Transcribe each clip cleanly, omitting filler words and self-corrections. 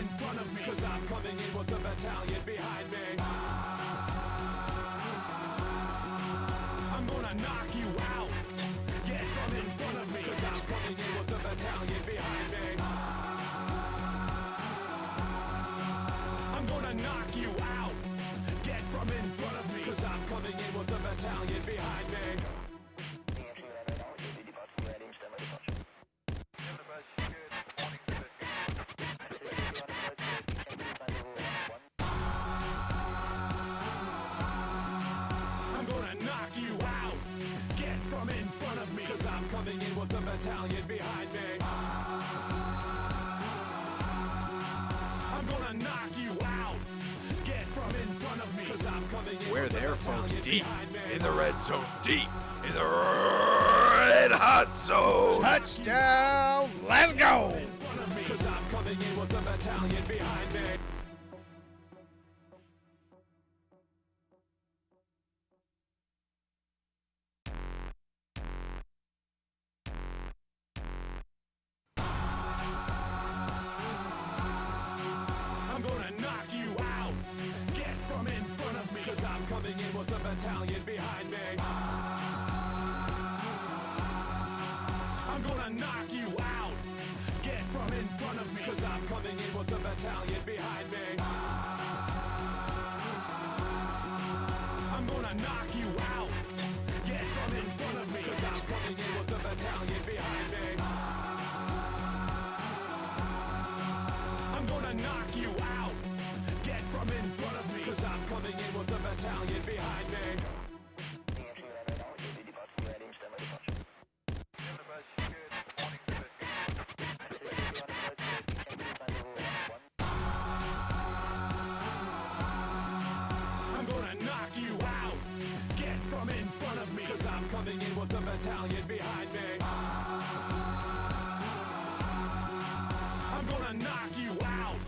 in front of me, 'cause I'm coming in with the battalion behind me. I'm gonna knock you out. Get from in front of me, 'cause I'm coming in with the battalion behind me. I'm gonna knock you out. Get from in front of me, 'cause I'm coming in with the battalion behind me. I'm gonna knock you out. Get from in front of me, 'cause I'm coming in with the battalion behind me. I'm gonna knock you out. Get from in front of me, 'cause I'm coming in. We're there, folks, deep in the red zone, deep in the red hot zone. Touchdown! Let's go! Because I'm coming in with the battalion behind me. I'm gonna knock you out. Get from in front of me, 'cause I'm coming in with the battalion behind me. I'm gonna knock you out. Get from in front of me, 'cause I'm coming in with the battalion behind me. I'm gonna knock you out. Get from in front of me, 'cause I'm coming in with the battalion behind me. I'm gonna knock you out. Get from in front of me, 'cause I'm coming in with the battalion behind me. I'm gonna knock you out. Get from in front of me, 'cause I'm coming in with the battalion behind me. I'm gonna knock you out.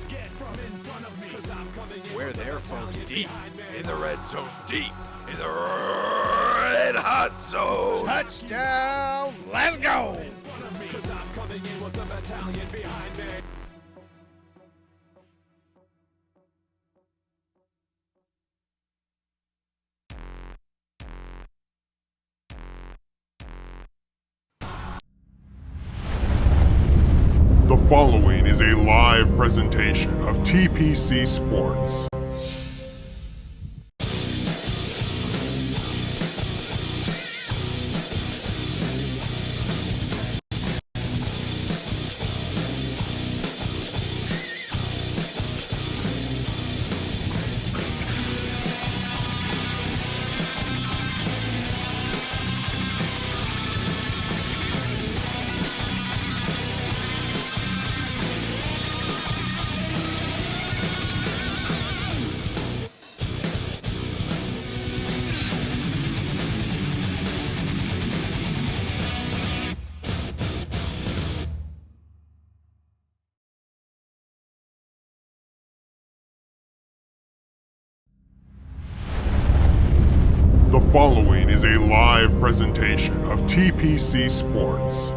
Get from in front of me, 'cause I'm coming in. We're there, folks, deep in the red zone, deep in the red hot zone. Touchdown! Let's go! Because I'm coming in with the battalion behind me. The following is a live presentation of TPC Sports. The following is a live presentation of TPC Sports.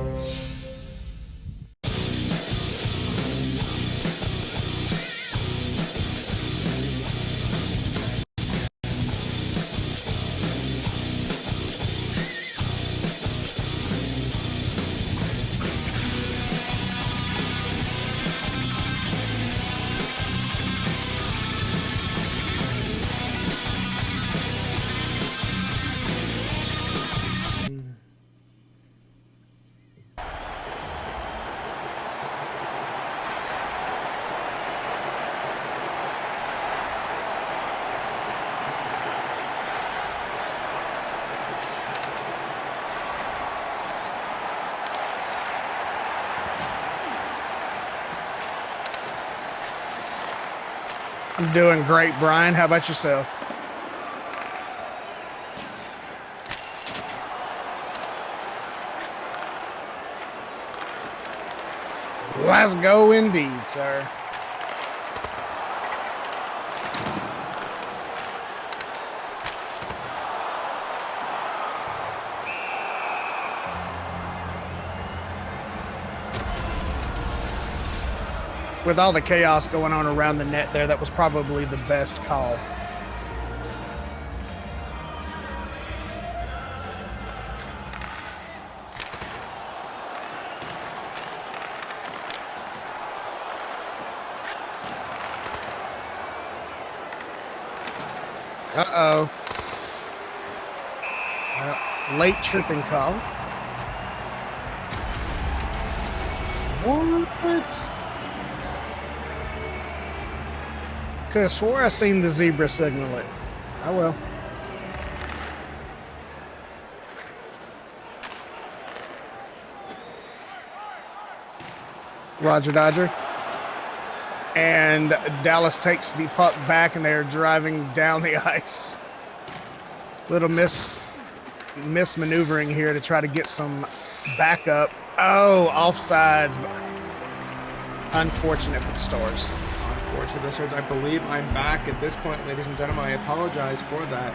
I'm doing great, Brian. How about yourself? Let's go indeed, sir. With all the chaos going on around the net there, that was probably the best call. Uh-oh. Late tripping call. What? Could have swore I seen the zebra signal it. Oh well. Roger Dodger. And Dallas takes the puck back, and they're driving down the ice. Little mismaneuvering here to try to get some backup. Oh, offsides. Unfortunate for the Stars. Unfortunate for the Stars. I believe I'm back at this point, ladies and gentlemen. I apologize for that.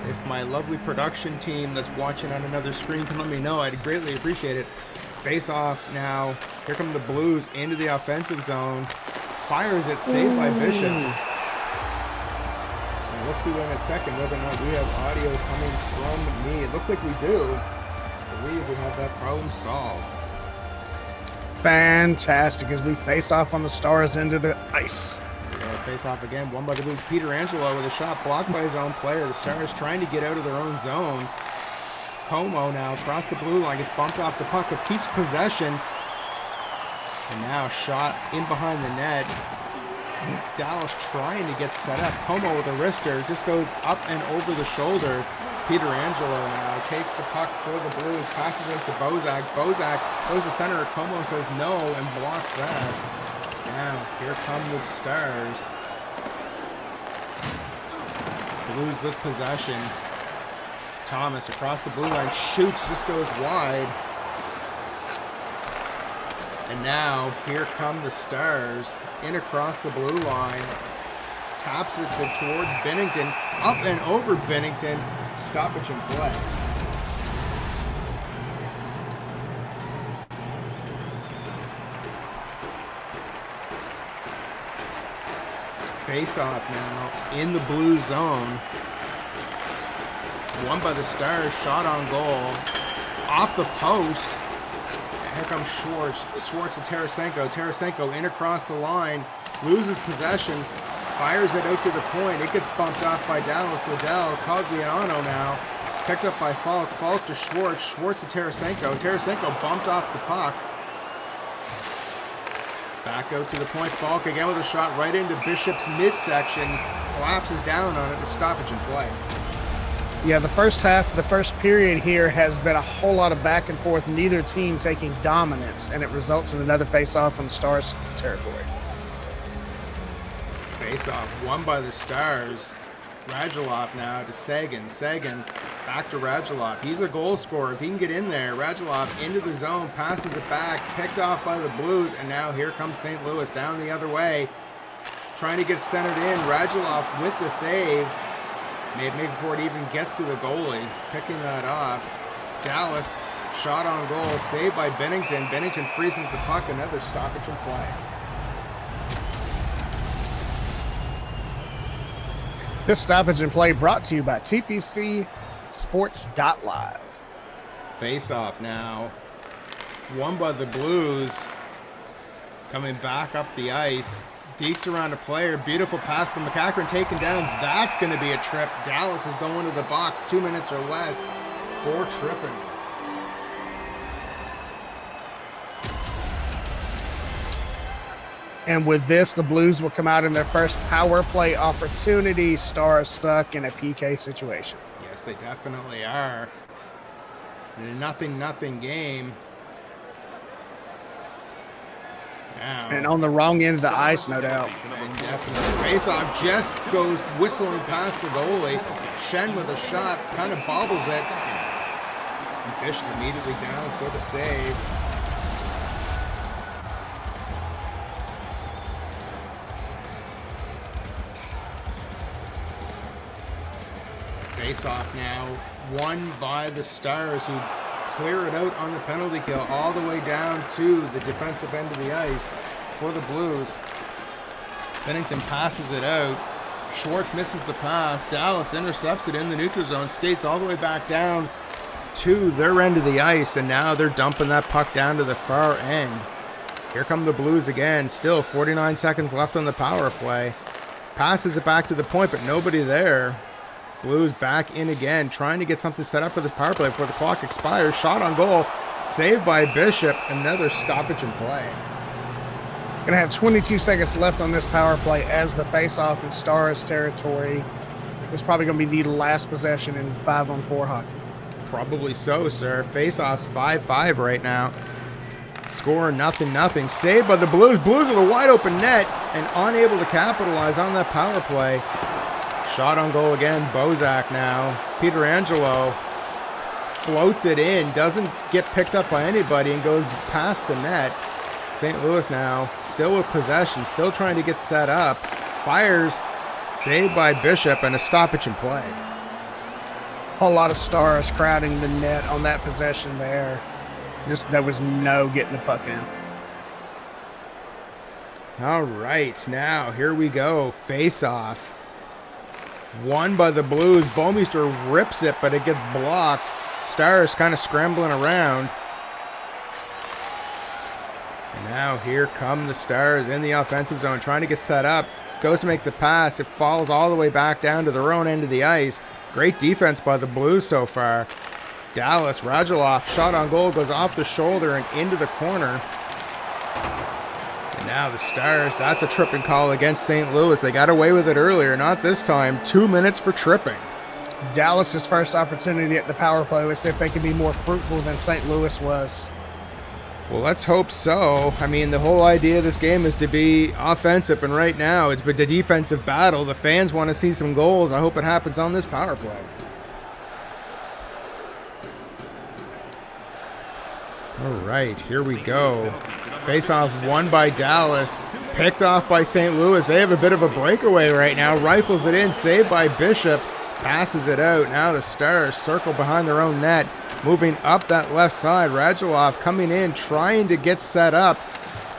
If my lovely production team that's watching on another screen can let me know, I'd greatly appreciate it. Face off now. Here come the Blues into the offensive zone. Fires it, saved by Bishop. And we'll see in a second whether or not we have audio coming from me. It looks like we do. I believe we have that problem solved. Fantastic as we face off on the Stars into the ice. Face off again, won by the Blues. Peter Angelo with a shot blocked by his own player. The Stars trying to get out of their own zone. Como now across the blue line, gets bumped off the puck, but keeps possession. And now shot in behind the net. Dallas trying to get set up. Como with a wrister, just goes up and over the shoulder. Peter Angelo now takes the puck for the Blues, passes it to Bozak. Bozak goes to center. Como says no and blocks that. Now here come the Stars. Blues with possession. Thomas across the blue line, shoots, just goes wide. And now here come the Stars in across the blue line. Taps it towards Binnington, up and over Binnington. Stoppage in play. Face off now in the blue zone. Won by the Stars, shot on goal. Off the post. Here comes Schwartz. Schwartz to Tarasenko. Tarasenko in across the line. Loses possession. Fires it out to the point. It gets bumped off by Dallas. Liddell. Cogliano now. Picked up by Falk. Falk to Schwartz. Schwartz to Tarasenko. Tarasenko bumped off the puck. Back out to the point. Falk again with a shot right into Bishop's midsection. Collapses down on it. The stoppage in play. Yeah, the first half, the first period here has been a whole lot of back and forth, neither team taking dominance, and it results in another face-off on the Stars' territory. Face-off won by the Stars. Radulov now to Sagan. Sagan back to Radulov. He's a goal scorer. If he can get in there, Radulov into the zone, passes it back, picked off by the Blues, and now here comes St. Louis down the other way. Trying to get centered in. Radulov with the save. Maybe before it even gets to the goalie, picking that off. Dallas, shot on goal, saved by Binnington. Binnington freezes the puck, another stoppage in play. This stoppage in play brought to you by TPC Sports.live. Face off now. Won by the Blues. Coming back up the ice. Deeks around a player. Beautiful pass from McCachran taken down. That's going to be a trip. Dallas is going to the box. 2 minutes or less for tripping. And with this, the Blues will come out in their first power play opportunity. Stars stuck in a PK situation. Yes, they definitely are. In a 0-0 game. Now, And on the wrong end of the ice, no doubt. definitely. Face-off just goes whistling past the goalie. Shen with a shot, kind of bobbles it. And Bishop immediately down for the save. Face-off now, won by the Stars, who clear it out on the penalty kill all the way down to the defensive end of the ice. for the Blues. Bennington passes it out. Schwartz misses the pass. Dallas intercepts it in the neutral zone, skates all the way back down to their end of the ice, and now they're dumping that puck down to the far end. Here come the Blues again. Still 49 seconds left on the power play. Passes it back to the point, but nobody there. Blues back in again, trying to get something set up for this power play before the clock expires. Shot on goal, saved by Bishop. Another stoppage in play. Gonna have 22 seconds left on this power play as the face-off in Stars territory. It's probably gonna be the last possession in 5-on-4 hockey. Probably so, sir. Face-off's 5-5 right now. Score 0-0. Saved by the Blues. Blues with a wide open net and unable to capitalize on that power play. Shot on goal again. Bozak now. Pietrangelo floats it in. Doesn't get picked up by anybody and goes past the net. St. Louis now still with possession. Still trying to get set up. Fires. Saved by Bishop and a stoppage in play. A whole lot of Stars crowding the net on that possession there. Just there was no getting the puck in. All right, now here we go. Face off. Won by the Blues. Bouwmeester rips it, but it gets blocked. Stars kind of scrambling around. And now here come the Stars in the offensive zone, trying to get set up. Goes to make the pass. It falls all the way back down to their own end of the ice. Great defense by the Blues so far. Dallas, Radulov, shot on goal, goes off the shoulder and into the corner. And now the Stars, that's a tripping call against St. Louis. They got away with it earlier, not this time. 2 minutes for tripping. Dallas's first opportunity at the power play. Let's see if they can be more fruitful than St. Louis was. Well, let's hope so. I mean, the whole idea of this game is to be offensive, and right now it's been the defensive battle. The fans want to see some goals. I hope it happens on this power play. All right, here we go. Face-off won by Dallas, picked off by St. Louis. They have a bit of a breakaway right now. Rifles it in, saved by Bishop, passes it out. Now the Stars circle behind their own net, moving up that left side. Radulov coming in, trying to get set up.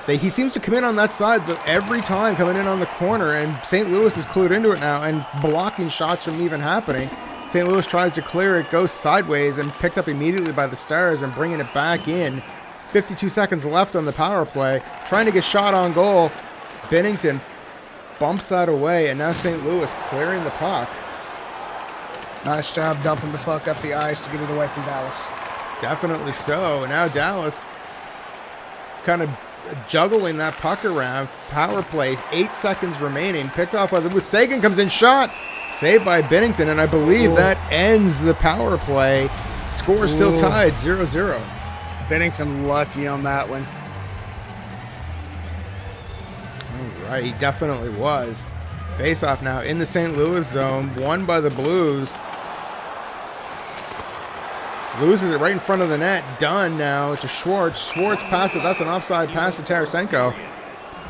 He seems to come in on that side every time, coming in on the corner, and St. Louis is clued into it now and blocking shots from even happening. St. Louis tries to clear it, goes sideways, and picked up immediately by the Stars and bringing it back in. 52 seconds left on the power play. Trying to get shot on goal. Bennington bumps that away, and now St. Louis clearing the puck. Nice job dumping the puck up the ice to get it away from Dallas. Definitely so. And now Dallas kind of juggling that puck around. Power play, 8 seconds remaining. Picked off by the Sagan comes in, shot. Saved by Bennington, and I believe that ends the power play. Score still tied, 0-0. Bennington lucky on that one. All right, he definitely was. Face-off now in the St. Louis zone, won by the Blues. Loses it right in front of the net. Done now to Schwartz. Schwartz passes. That's an offside pass to Tarasenko.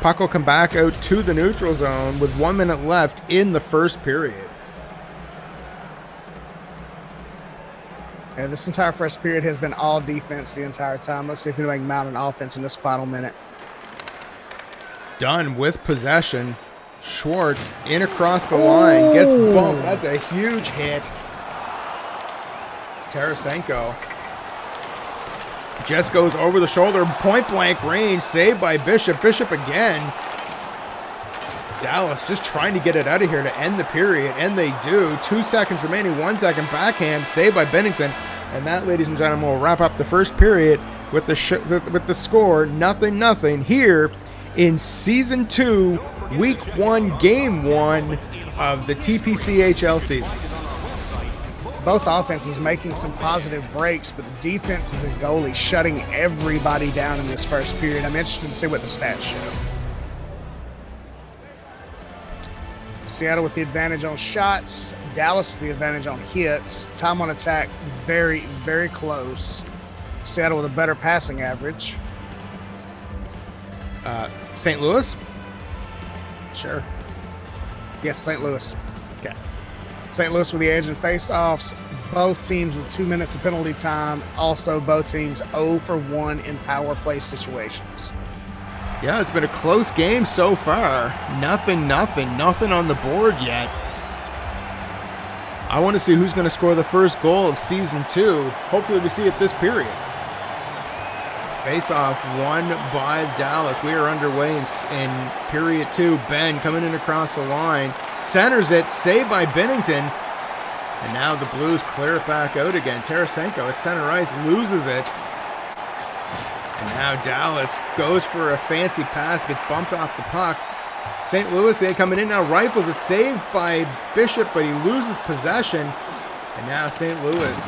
Puck will come back out to the neutral zone with 1 minute left in the first period. Yeah, this entire first period has been all defense the entire time. Let's see if anybody can mount an offense in this final minute. Done with possession. Schwartz in across the line. Gets bumped. That's a huge hit. Tarasenko just goes over the shoulder. Point blank range. Saved by Bishop. Bishop again. Dallas just trying to get it out of here to end the period, and they do. 2 seconds remaining, 1 second backhand, saved by Bennington, and that, ladies and gentlemen, will wrap up the first period with the score 0-0 here in Season 2, Week 1, Game 1 of the TPCHL season. Both offenses making some positive breaks, but the defenses and goalies shutting everybody down in this first period. I'm interested to see what the stats show. Seattle with the advantage on shots. Dallas the advantage on hits. Time on attack, very, very close. Seattle with a better passing average. St. Louis? Sure. Yes, St. Louis. Okay. St. Louis with the edge in face-offs. Both teams with 2 minutes of penalty time. Also, both teams 0 for 1 in power play situations. Yeah, it's been a close game so far. Nothing on the board yet. I want to see who's going to score the first goal of Season 2. Hopefully we see it this period. Face-off won by Dallas. We are underway in period 2. Ben coming in across the line. Centers it, saved by Binnington. And now the Blues clear it back out again. Tarasenko at center ice loses it. And now Dallas goes for a fancy pass, gets bumped off the puck. St. Louis, they coming in now, rifles it, saved by Bishop, but he loses possession. And now St. Louis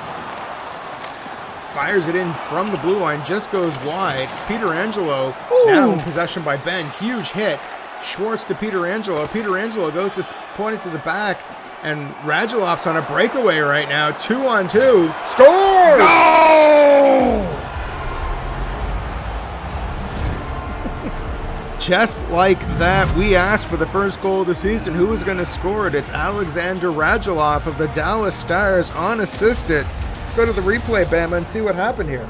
fires it in from the blue line, just goes wide. Pietrangelo now in possession by Ben, huge hit. Schwartz to Pietrangelo. Pietrangelo goes to point it to the back, and Radulov's on a breakaway right now. 2-on-2. Scores! Go! Just like that, we asked for the first goal of the season. Who is going to score it? It's Alexander Radulov of the Dallas Stars, unassisted. Let's go to the replay, Bama, and see what happened here.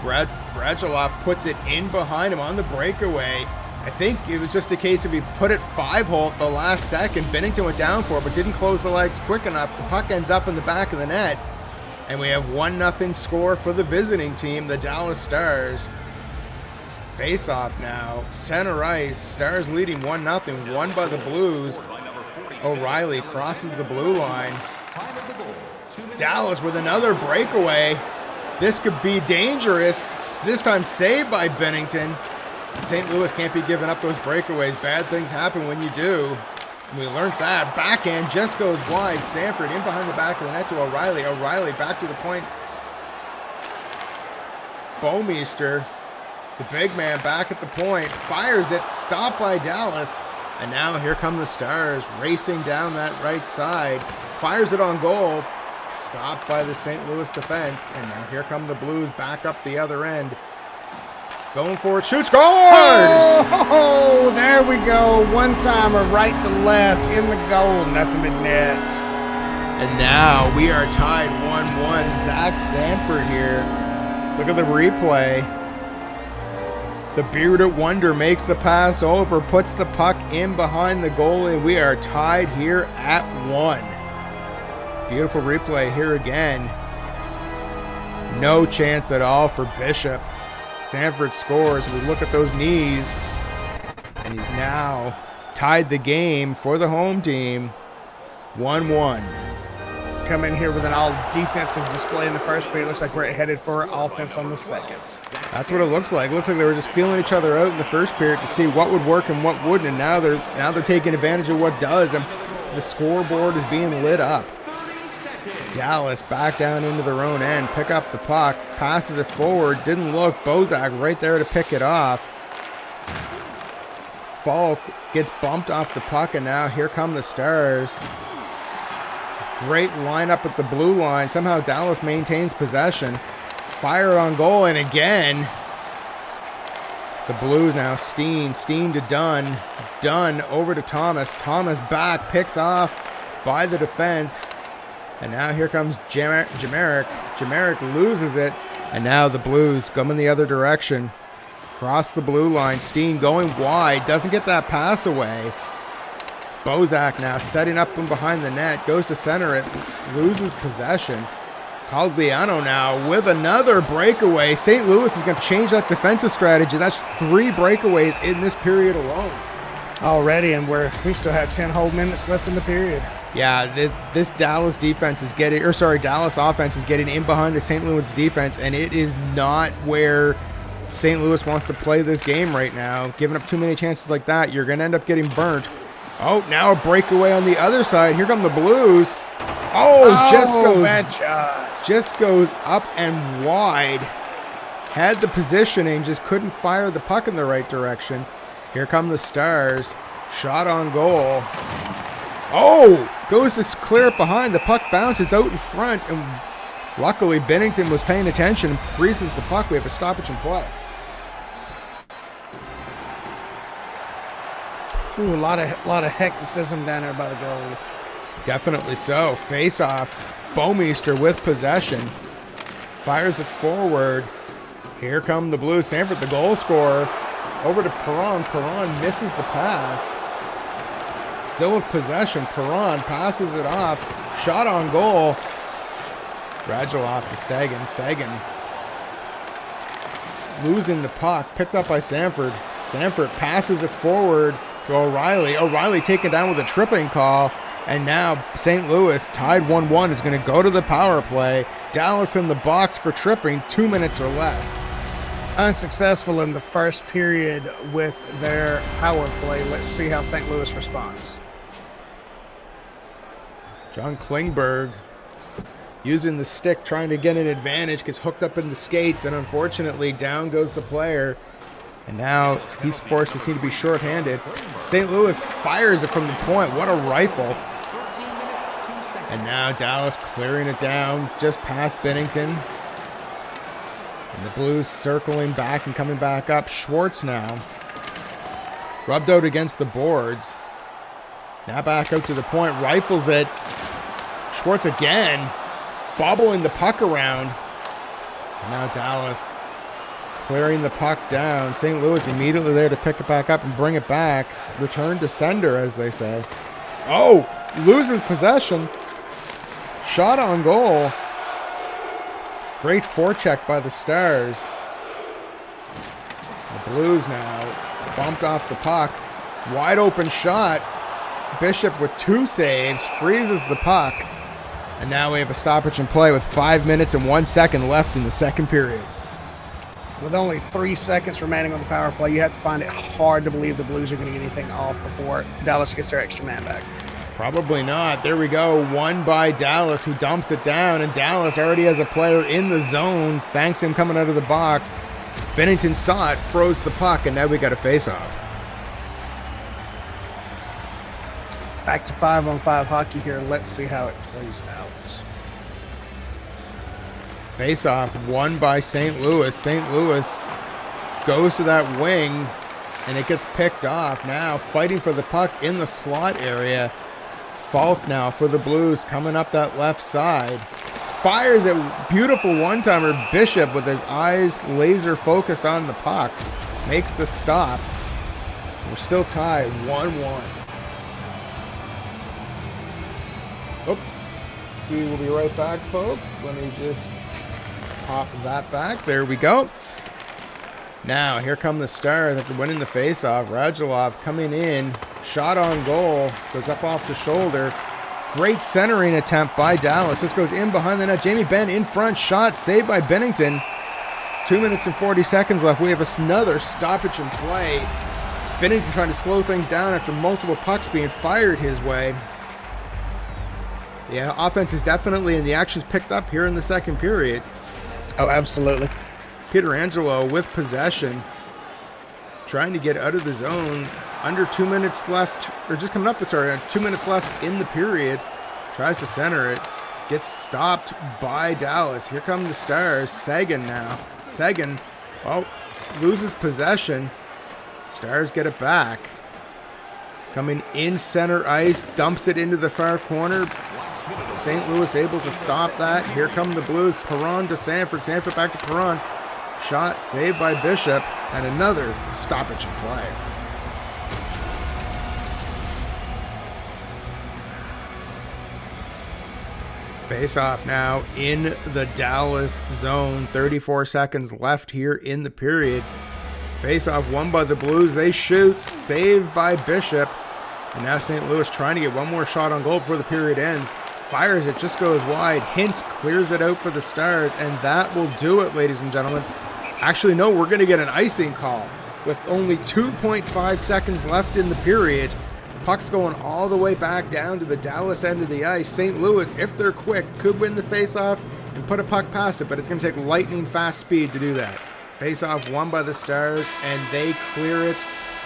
Radulov puts it in behind him on the breakaway. I think it was just a case of he put it 5-hole at the last second. Binnington went down for it, but didn't close the legs quick enough. The puck ends up in the back of the net. And we have 1-0 score for the visiting team, the Dallas Stars. Face-off now. Center ice. Stars leading 1-0. Won by the Blues. O'Reilly crosses the blue line. Dallas with another breakaway. This could be dangerous. This time saved by Binnington. St. Louis can't be giving up those breakaways. Bad things happen when you do. And we learned that. Backhand just goes wide. Sanford in behind the back of the net to O'Reilly. O'Reilly back to the point. Bouwmeester, the big man, back at the point. Fires it. Stopped by Dallas. And now here come the Stars racing down that right side. Fires it on goal. Stopped by the St. Louis defense. And now here come the Blues back up the other end. Going for it, shoots, scores! Oh, there we go. One-timer right to left in the goal, nothing but net. And now we are tied 1-1. Zach Sanford here. Look at the replay. The bearded wonder makes the pass over, puts the puck in behind the goalie, and we are tied here at 1. Beautiful replay here again. No chance at all for Bishop. Sanford scores. We look at those knees, and he's now tied the game for the home team. 1-1. Come in here with an all-defensive display in the first period. Looks like we're headed for offense on the second. That's what it looks like. It looks like they were just feeling each other out in the first period to see what would work and what wouldn't, and now they're taking advantage of what does, and the scoreboard is being lit up. Dallas back down into their own end, pick up the puck, passes it forward, didn't look, Bozak right there to pick it off. Falk gets bumped off the puck, and now here come the Stars. Great lineup at the blue line. Somehow Dallas maintains possession. Fire on goal, and again, the Blues now, Steen to Dunn. Dunn over to Thomas. Thomas back, picks off by the defense. And now here comes Jamerick. Jamerick loses it. And now the Blues coming the other direction. Cross the blue line. Steen going wide. Doesn't get that pass away. Bozak now setting up from behind the net. Goes to center it. Loses possession. Cogliano now with another breakaway. St. Louis is going to change that defensive strategy. That's 3 breakaways in this period alone. Already, and we still have 10 whole minutes left in the period. Yeah, this Dallas defense is getting, Dallas offense is getting in behind the St. Louis defense, and it is not where St. Louis wants to play this game right now. Giving up too many chances like that, you're going to end up getting burnt. Oh, now a breakaway on the other side. Here come the Blues. Just goes up and wide. Had the positioning, just couldn't fire the puck in the right direction. Here come the Stars. Shot on goal. Oh, goes to clear it behind. The puck bounces out in front, and luckily Binnington was paying attention and freezes the puck. We have a stoppage in play. Ooh, a lot of hecticism down there by the goal. Definitely so. Face off. Bouwmeester with possession. Fires it forward. Here come the Blues. Sanford, the goal scorer. Over to Perron. Perron misses the pass. Still with possession. Perron passes it off. Shot on goal. Radulov to Sagan. Sagan losing the puck. Picked up by Sanford. Sanford passes it forward to O'Reilly. O'Reilly taken down with a tripping call. And now St. Louis, tied 1-1, is going to go to the power play. Dallas in the box for tripping, 2 minutes or less. Unsuccessful in the first period with their power play. Let's see how St. Louis responds. John Klingberg using the stick, trying to get an advantage, gets hooked up in the skates, and unfortunately down goes the player. And now he's forced his team to be shorthanded. St. Louis fires it from the point. What a rifle. And now Dallas clearing it down just past Bennington. And the Blues circling back and coming back up. Schwartz now rubbed out against the boards. Now back out to the point. Rifles it. Schwartz again. Bobbling the puck around. And now Dallas clearing the puck down. St. Louis immediately there to pick it back up and bring it back. Return to sender, as they say. Oh, loses possession. Shot on goal. Great forecheck by the Stars. The Blues now bumped off the puck. Wide open shot. Bishop with 2 saves. Freezes the puck. And now we have a stoppage in play with 5 minutes and 1 second left in the second period. With only 3 seconds remaining on the power play, you have to find it hard to believe the Blues are going to get anything off before Dallas gets their extra man back. Probably not. There we go. Won by Dallas, who dumps it down, and Dallas already has a player in the zone. Thanks to him coming out of the box. Bennington saw it, froze the puck, and now we got a face-off. Back to 5-on-5 hockey here. Let's see how it plays out. Face-off won by St. Louis. St. Louis goes to that wing, and it gets picked off. Now fighting for the puck in the slot area. Falk now for the Blues coming up that left side. Fires a beautiful one-timer. Bishop with his eyes laser focused on the puck. Makes the stop. We're still tied 1-1. Oh, we will be right back, folks. Let me just pop that back. There we go. Now, here come the Stars after winning the faceoff. Radulov coming in. Shot on goal. Goes up off the shoulder. Great centering attempt by Dallas. This goes in behind the net. Jamie Benn in front. Shot saved by Bennington. 2 minutes and 40 seconds left. We have another stoppage in play. Bennington trying to slow things down after multiple pucks being fired his way. Yeah, offense is definitely, and the action's picked up here in the second period. Oh, absolutely. Pietrangelo with possession, trying to get out of the zone. Under 2 minutes left, or just coming up, 2 minutes left in the period. Tries to center it. Gets stopped by Dallas. Here come the Stars. Sagan now. Sagan, loses possession. Stars get it back. Coming in center ice, dumps it into the far corner. St. Louis able to stop that. Here come the Blues. Perron to Sanford. Sanford back to Perron. Shot saved by Bishop. And another stoppage in play. Face off now in the Dallas zone. 34 seconds left here in the period. Face off won by the Blues. They shoot. Saved by Bishop. And now St. Louis trying to get one more shot on goal before the period ends. Fires it, just goes wide. Hintz clears it out for the Stars, and that will do it, ladies and gentlemen. Actually, no, we're going to get an icing call with only 2.5 seconds left in the period. Puck's going all the way back down to the Dallas end of the ice. St. Louis, if they're quick, could win the faceoff and put a puck past it, but it's going to take lightning fast speed to do that. Faceoff won by the Stars, and they clear it.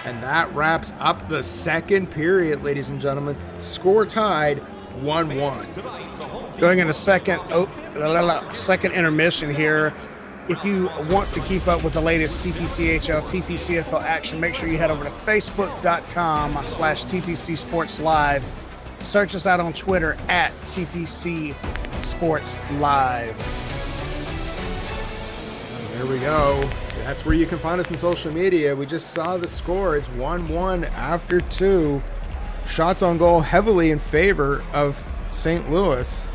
And that wraps up the second period, ladies and gentlemen. Score tied 1-1. Going into second intermission here. If you want to keep up with the latest TPCHL, TPCFL action, make sure you head over to facebook.com/TPC Sports Live. Search us out on Twitter at TPC Sports Live. There Here we go. That's where you can find us on social media. We just saw the score. It's 1-1 after 2. Shots on goal heavily in favor of St. Louis.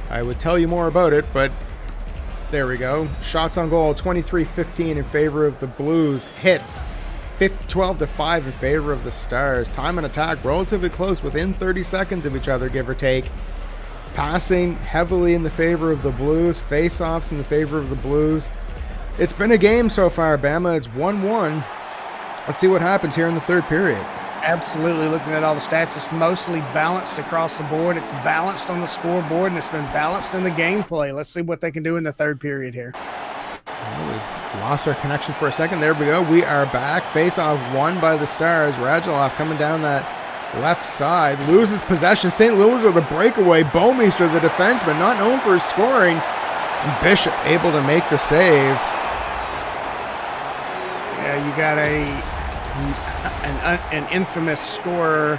I would tell you more about it, but there we go. Shots on goal 23-15 in favor of the Blues. Hits 12-5 in favor of the Stars. Time on attack relatively close, within 30 seconds of each other, give or take. Passing heavily in the favor of the Blues. Face-offs in the favor of the Blues. It's been a game so far, Bama. It's 1-1. Let's see what happens here in the third period. Absolutely. Looking at all the stats, it's mostly balanced across the board. It's balanced on the scoreboard, and it's been balanced in the gameplay. Let's see what they can do in the third period here. Well, we lost our connection for a second. There we go. We are back. Face-off won by the Stars. Radulov coming down that left side. Loses possession. St. Louis with a breakaway. Meader, the defenseman, not known for his scoring. And Bishop able to make the save. Yeah, you got an infamous scorer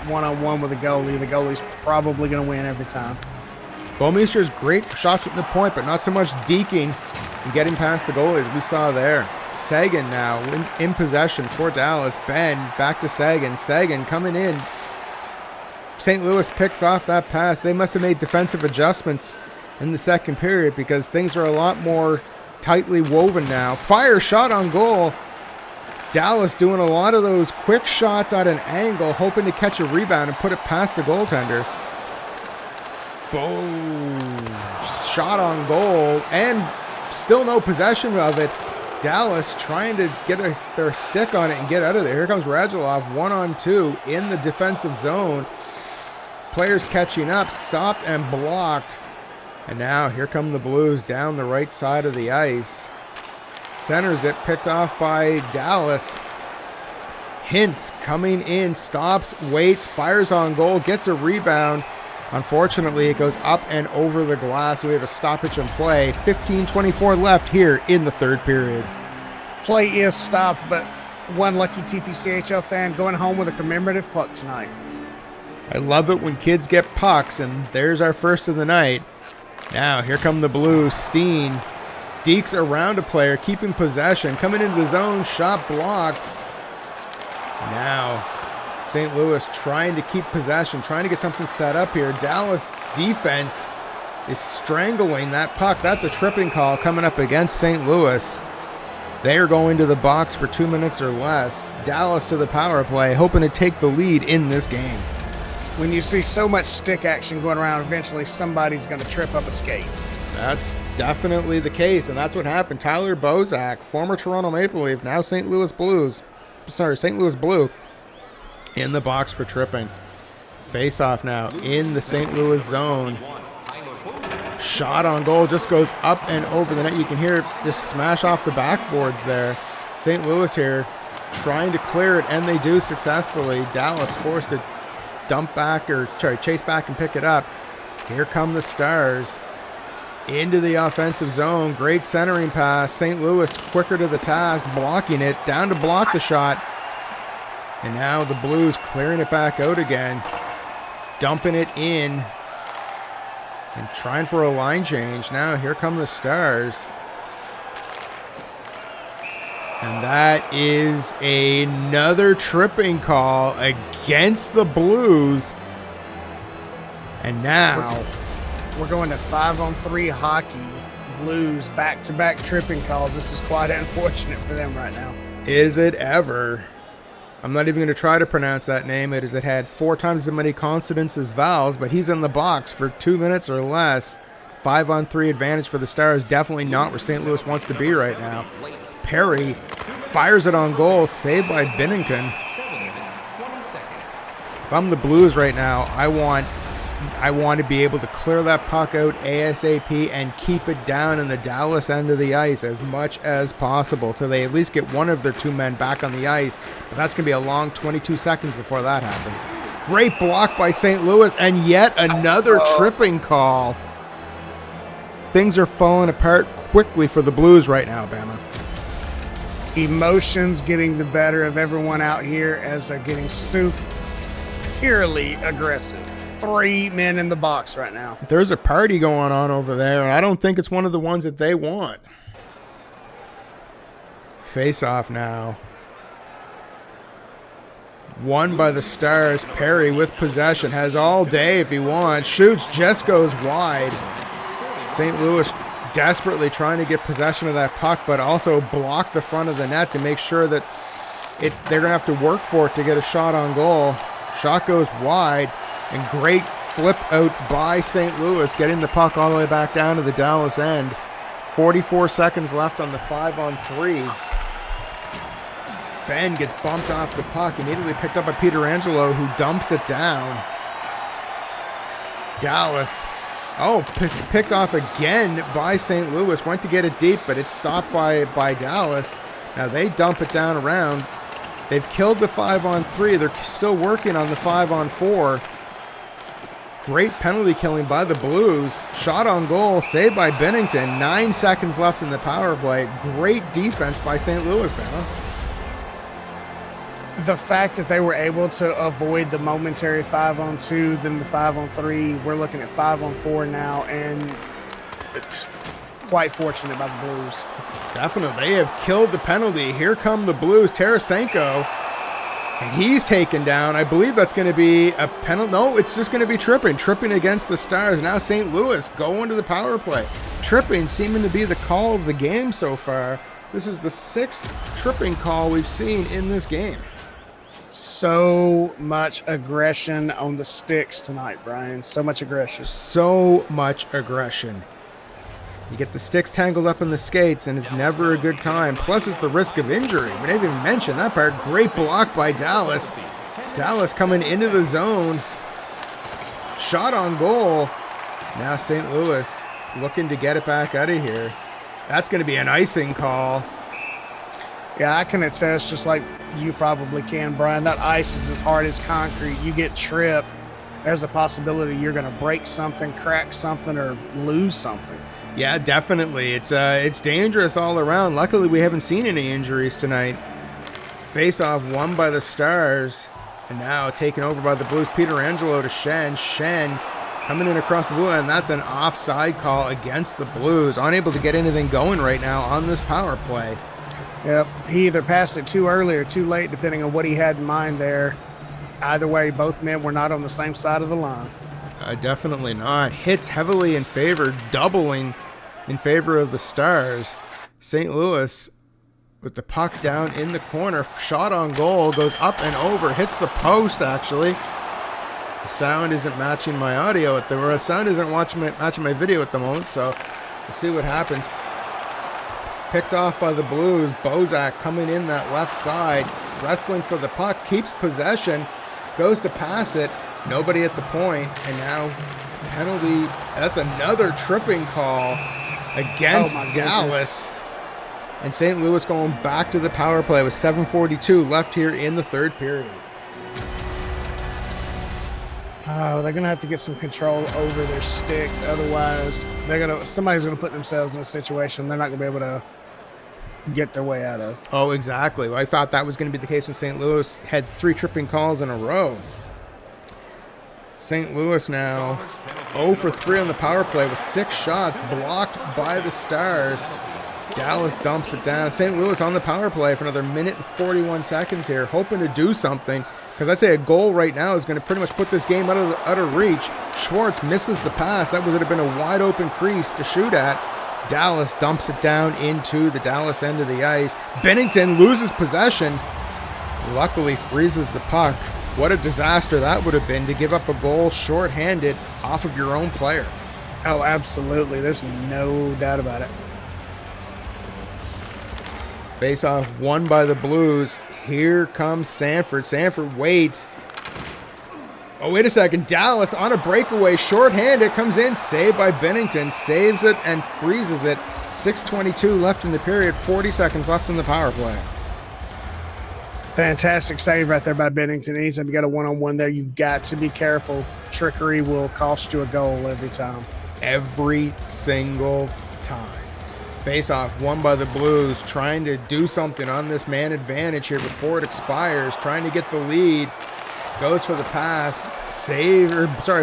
one-on-one with a goalie. The goalie's probably going to win every time. Meader is great for shots from the point, but not so much deking and getting past the goalies we saw there. Sagan now in possession for Dallas. Ben back to Sagan. Sagan coming in. St. Louis picks off that pass. They must have made defensive adjustments in the second period because things are a lot more tightly woven now. Fire shot on goal. Dallas doing a lot of those quick shots at an angle, hoping to catch a rebound and put it past the goaltender. Boom. Shot on goal, and still no possession of it. Dallas trying to get their stick on it and get out of there. Here comes Radulov, 1-on-2 in the defensive zone. Players catching up, stopped and blocked. And now here come the Blues down the right side of the ice. Centers it, picked off by Dallas. Hintz coming in, stops, waits, fires on goal, gets a rebound. Unfortunately, it goes up and over the glass. We have a stoppage in play. 15:24 left here in the third period. Play is stopped, but one lucky TPCHL fan going home with a commemorative puck tonight. I love it when kids get pucks, and there's our first of the night. Now, here come the Blues. Steen dekes around a player, keeping possession, coming into the zone, shot blocked. Now, St. Louis trying to keep possession, trying to get something set up here. Dallas defense is strangling that puck. That's a tripping call coming up against St. Louis. They are going to the box for 2 minutes or less. Dallas to the power play, hoping to take the lead in this game. When you see so much stick action going around, eventually somebody's going to trip up a skate. That's definitely the case, and that's what happened. Tyler Bozak, former Toronto Maple Leaf, now St. Louis Blue, in the box for tripping. Face-off now in the St. Louis zone. Shot on goal just goes up and over the net. You can hear it just smash off the backboards there. St. Louis here trying to clear it, and they do successfully. Dallas forced to chase back and pick it up. Here come the Stars into the offensive zone. Great centering pass. St. Louis quicker to the task, blocking it, down to block the shot. And now the Blues clearing it back out again, dumping it in and trying for a line change. Now here come the Stars. And that is another tripping call against the Blues. And now we're going to 5-on-3 hockey. Blues back-to-back tripping calls. This is quite unfortunate for them right now. Is it ever? I'm not even going to try to pronounce that name. It had 4 times as many consonants as vowels, but he's in the box for 2 minutes or less. 5-on-3 advantage for the Stars. Definitely not where St. Louis wants to be right now. Perry fires it on goal, saved by Binnington. If I'm the Blues right now, I want to be able to clear that puck out ASAP and keep it down in the Dallas end of the ice as much as possible till they at least get one of their 2 men back on the ice. But that's going to be a long 22 seconds before that happens. Great block by St. Louis, and yet another tripping call. Things are falling apart quickly for the Blues right now, Bama. Emotions getting the better of everyone out here as they're getting superiorly aggressive. 3 men in the box right now. There's a party going on over there, and I don't think it's one of the ones that they want. Face-off now. Won by the Stars. Perry with possession. Has all day if he wants. Shoots, just goes wide. St. Louis desperately trying to get possession of that puck, but also block the front of the net to make sure that they're going to have to work for it to get a shot on goal. Shot goes wide, and great flip out by St. Louis, getting the puck all the way back down to the Dallas end. 44 seconds left on the 5-on-3. Ben gets bumped off the puck, immediately picked up by Pietrangelo, who dumps it down. Dallas, picked off again by St. Louis. Went to get it deep, but it's stopped by Dallas. Now they dump it down around. They've killed the 5-on-3. They're still working on the 5-on-4. Great penalty killing by the Blues. Shot on goal, saved by Binnington. 9 seconds left in the power play. Great defense by St. Louis, man. The fact that they were able to avoid the momentary 5-on-2, then the 5-on-3, we're looking at 5-on-4 now, and it's quite fortunate by the Blues. Definitely. They have killed the penalty. Here come the Blues. Tarasenko, and he's taken down. I believe that's going to be a penalty. No, it's just going to be tripping. Tripping against the Stars. Now St. Louis going to the power play. Tripping seeming to be the call of the game so far. This is the 6th tripping call we've seen in this game. So much aggression on the sticks tonight, Brian. So much aggression. So much aggression. You get the sticks tangled up in the skates, and it's never a good time. Plus, it's the risk of injury. We didn't even mention that part. Great block by Dallas. Dallas coming into the zone. Shot on goal. Now St. Louis looking to get it back out of here. That's going to be an icing call. Yeah, I can attest, just like you probably can, Brian. That ice is as hard as concrete. You get tripped, there's a possibility you're going to break something, crack something, or lose something. Yeah, definitely. It's dangerous all around. Luckily, we haven't seen any injuries tonight. Face-off won by the Stars, and now taken over by the Blues. Pietrangelo to Shen. Shen coming in across the blue line, and that's an offside call against the Blues. Unable to get anything going right now on this power play. Yep, he either passed it too early or too late, depending on what he had in mind there. Either way, both men were not on the same side of the line. Definitely not. Hits heavily in favor, doubling in favor of the Stars. St. Louis with the puck down in the corner. Shot on goal, goes up and over, hits the post actually. The sound isn't matching my audio at the sound isn't matching my video at the moment, so we'll see what happens. Picked off by the Blues. Bozak coming in that left side, wrestling for the puck, keeps possession, goes to pass it. Nobody at the point, and now penalty. That's another tripping call against Dallas. And St. Louis going back to the power play with 7:42 left here in the third period. Oh, they're going to have to get some control over their sticks. Otherwise, somebody's going to put themselves in a situation they're not going to be able to get their way out of. Oh, exactly. Well, I thought that was going to be the case when St. Louis had 3 tripping calls in a row. St. Louis now 0 for 3 on the power play with 6 shots blocked by the Stars. Dallas dumps it down. St. Louis on the power play for another minute and 41 seconds here, hoping to do something, because I'd say a goal right now is going to pretty much put this game out of reach. Schwartz misses the pass. That would have been a wide open crease to shoot at. Dallas dumps it down into the Dallas end of the ice. Binnington loses possession. Luckily freezes the puck. What a disaster that would have been to give up a goal shorthanded off of your own player. Oh, absolutely. There's no doubt about it. Face-off won by the Blues. Here comes Sanford. Sanford waits. Oh, wait a second. Dallas on a breakaway. Shorthanded. Comes in. Saved by Binnington. Saves it and freezes it. 6:22 left in the period. 40 seconds left in the power play. Fantastic save right there by Binnington. Anytime you got a one-on-one there, you've got to be careful. Trickery will cost you a goal every time. Every single time. Face-off won by the Blues, trying to do something on this man advantage here before it expires, trying to get the lead. Goes for the pass.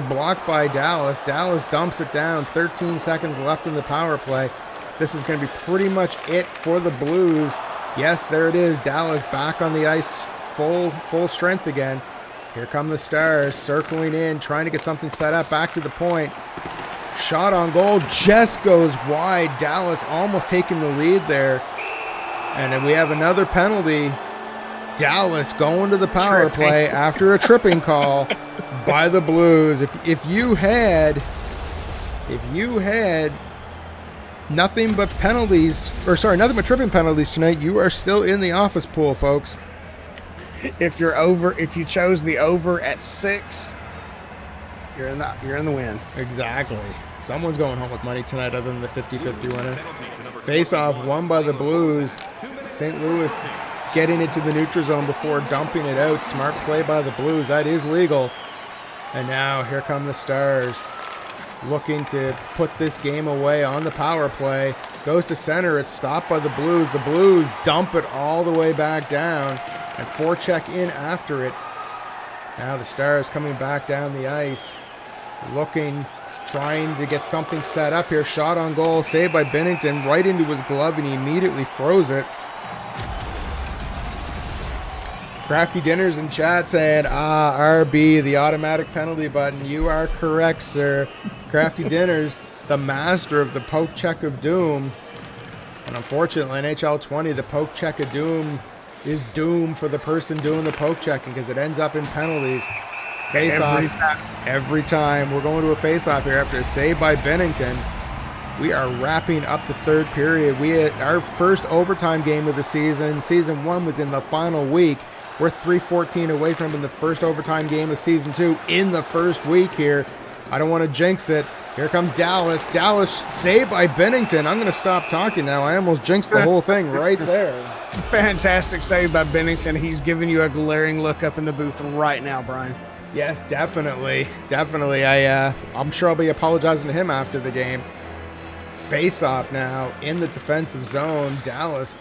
Blocked by Dallas. Dallas dumps it down. 13 seconds left in the power play. This is going to be pretty much it for the Blues. Yes, there it is. Dallas back on the ice, full strength again. Here come the Stars circling in, trying to get something set up. Back to the point. Shot on goal just goes wide. Dallas almost taking the lead there. And then we have another penalty. Dallas going to the power play after a tripping call by the Blues. If you had nothing but tripping penalties tonight, you are still in the office pool, folks. If you chose the over at 6, you're in the win. Exactly. Someone's going home with money tonight other than the 50-50 winner. Face-off won by the Blues. St. Louis getting it to the neutral zone before dumping it out. Smart play by the Blues. That is legal. And now here come the Stars, looking to put this game away on the power play. Goes to center. It's stopped by the Blues. The Blues dump it all the way back down and forecheck in after it. Now the Stars coming back down the ice, trying to get something set up here. Shot on goal, saved by Binnington, right into his glove, and he immediately froze it. Crafty Dinners in chat saying, RB, the automatic penalty button. You are correct, sir. Crafty Dinners, the master of the poke check of doom. And unfortunately, NHL 20, the poke check of doom is doom for the person doing the poke checking because it ends up in penalties. Face-off. Every time. We're going to a face-off here after a save by Binnington. We are wrapping up the third period. We had our first overtime game of the season. Season 1 was in the final week. We're 3:14 away from in the first overtime game of Season 2 in the first week here. I don't want to jinx it. Here comes Dallas. Dallas saved by Binnington. I'm going to stop talking now. I almost jinxed the whole thing right there. Fantastic save by Binnington. He's giving you a glaring look up in the booth right now, Brian. Yes, definitely. Definitely. I'm sure I'll be apologizing to him after the game. Face-off now in the defensive zone. Dallas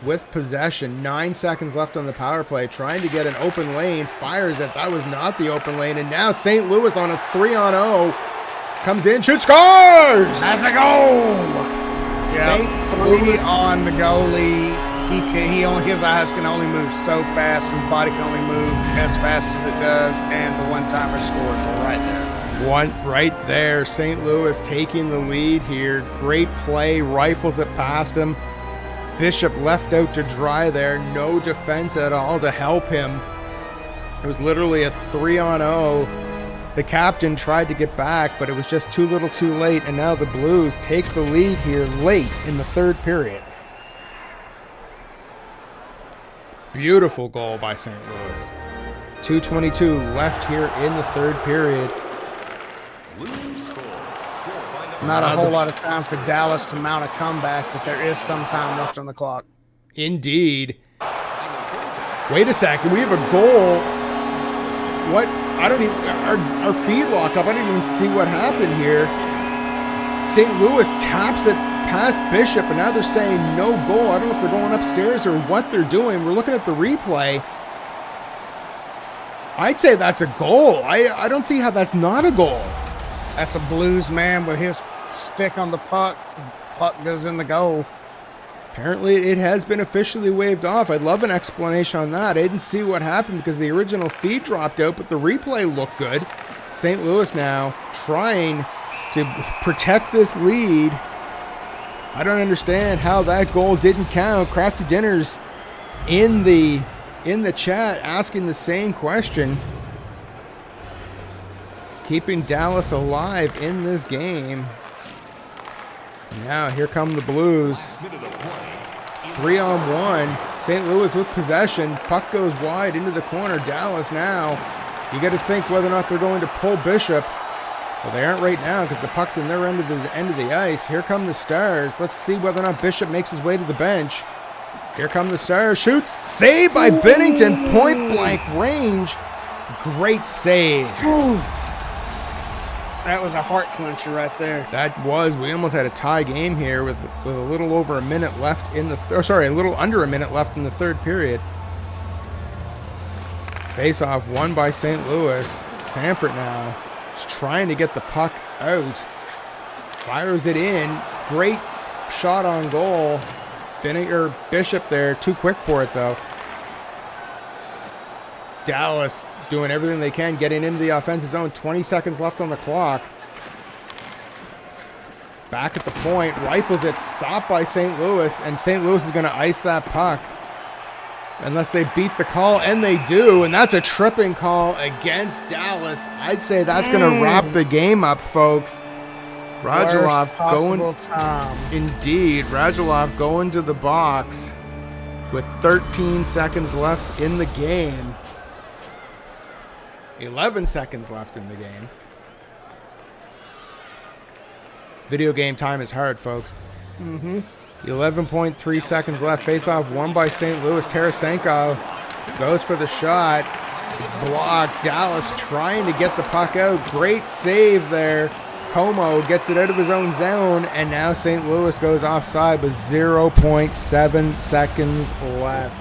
with possession. 9 seconds left on the power play. Trying to get an open lane. Fires it. That was not the open lane. And now St. Louis on a 3-on-0. Comes in, shoots, scores! That's a goal! St. 3 Louis on the goalie. His eyes can only move so fast. His body can only move as fast as it does. And the one-timer scores right there. One right there. St. Louis taking the lead here. Great play. Rifles it past him. Bishop left out to dry there. No defense at all to help him. It was literally a 3-on-0. The captain tried to get back, but it was just too little too late. And now the Blues take the lead here late in the third period. Beautiful goal by St. Louis. 2:22 left here in the third period. Not a whole lot of time for Dallas to mount a comeback, but there is some time left on the clock. Indeed. Wait a second. We have a goal. What? I don't even... Our feed lock up. I didn't even see what happened here. St. Louis taps it past Bishop, and now they're saying no goal. I don't know if they're going upstairs or what they're doing. We're looking at the replay. I'd say that's a goal. I don't see how that's not a goal. That's a Blues man with his stick on the puck. Puck goes in the goal. Apparently it has been officially waved off. I'd love an explanation on that. I didn't see what happened because the original feed dropped out, but the replay looked good. St. Louis now trying to protect this lead. I don't understand how that goal didn't count. Crafty Dinners in the chat asking the same question. Keeping Dallas alive in this game. Now here come the Blues. 3-on-1. St. Louis with possession. Puck goes wide into the corner. Dallas now. You got to think whether or not they're going to pull Bishop. Well, they aren't right now because the puck's in their end of the ice. Here come the Stars. Let's see whether or not Bishop makes his way to the bench. Here come the Stars. Shoots. Saved by Binnington. Point blank range. Great save. That was a heart clincher right there. That was. We almost had a tie game here with a little over a minute left in the... a little under a minute left in the third period. Face-off won by St. Louis. Sanford now is trying to get the puck out. Fires it in. Great shot on goal. Bishop there, too quick for it though. Dallas doing everything they can, getting into the offensive zone. 20 seconds left on the clock. Back at the point, rifles it, stopped by St. Louis, and St. Louis is going to ice that puck. Unless they beat the call, and they do, and that's a tripping call against Dallas. I'd say that's going to wrap the game up, folks. Radulov going, indeed, Radulov going to the box with 13 seconds left in the game. 11 seconds left in the game. Video game time is hard, folks. 11.3 seconds left. Face-off won by St. Louis. Tarasenko goes for the shot. It's blocked. Dallas trying to get the puck out. Great save there. Como gets it out of his own zone, and now St. Louis goes offside with 0.7 seconds left.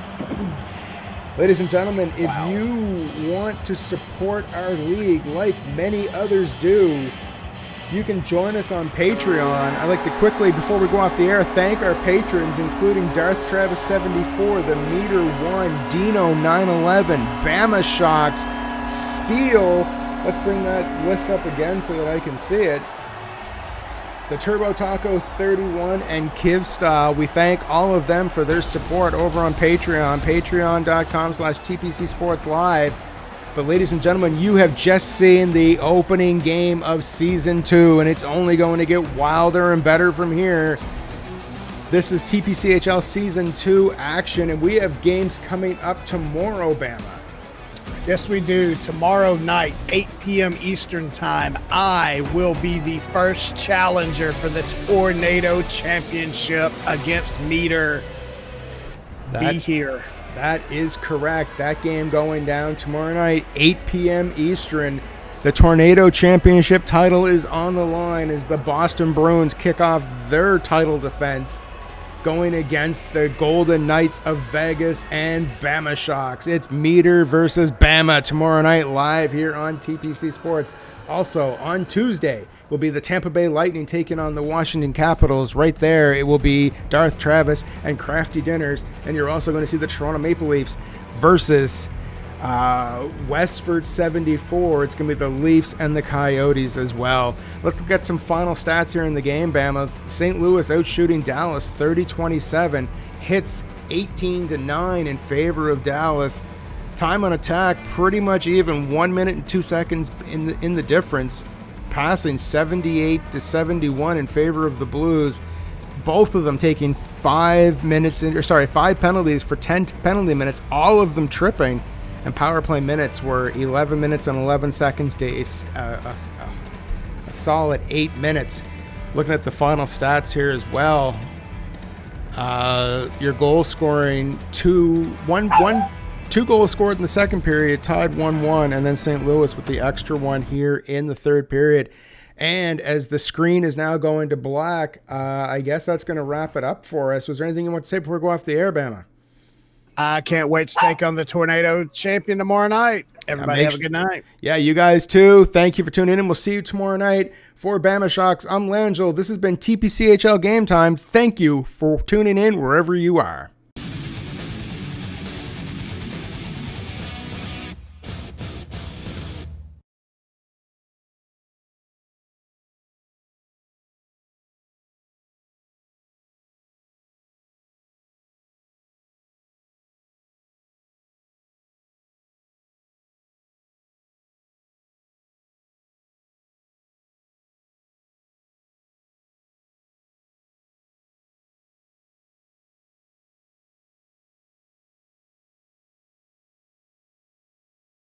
Ladies and gentlemen, if you want to support our league like many others do, you can join us on Patreon. I'd like to quickly, before we go off the air, thank our patrons, including Darth Travis 74, the Meader 1, Dino 911, Bama Shocks, Steele. Let's bring that list up again so that I can see it. The Turbo Taco 31 and Kiv Style. We thank all of them for their support over on Patreon, patreon.com/TPC Sports Live. But ladies and gentlemen, you have just seen the opening game of Season 2, and it's only going to get wilder and better from here. This is TPCHL Season 2 action, and we have games coming up tomorrow, Bama. Yes, we do. Tomorrow night, 8 p.m. Eastern Time, I will be the first challenger for the Tornado Championship against Meader. Be here. That is correct. That game going down tomorrow night, 8 p.m. Eastern. The Tornado Championship title is on the line as the Boston Bruins kick off their title defense going against the Golden Knights of Vegas and Bama Shocks. It's Meader versus Bama tomorrow night live here on TPC Sports. Also, on Tuesday will be the Tampa Bay Lightning taking on the Washington Capitals. Right there, it will be Darth Travis and Crafty Dinners. And you're also going to see the Toronto Maple Leafs versus Westford 74. It's going to be the Leafs and the Coyotes as well. Let's look at some final stats here in the game, Bama. St. Louis out shooting Dallas 30-27. Hits 18-9 in favor of Dallas. Time on attack pretty much even, 1 minute and 2 seconds in the difference. Passing 78-71 in favor of the Blues. Both of them taking 5 penalties for 10 penalty minutes, all of them tripping. And power play minutes were 11 minutes and 11 seconds to a solid 8 minutes. Looking at the final stats here as well. Your goal scoring, two goals scored in the second period, tied 1-1, and then St. Louis with the extra one here in the third period. And as the screen is now going to black, I guess that's going to wrap it up for us. Was there anything you want to say before we go off the air, Bama? I can't wait to take on the Tornado champion tomorrow night. Everybody have a good night. Yeah, you guys too. Thank you for tuning in. We'll see you tomorrow night. For Bama Shocks, I'm Langell. This has been TPCHL Game Time. Thank you for tuning in wherever you are.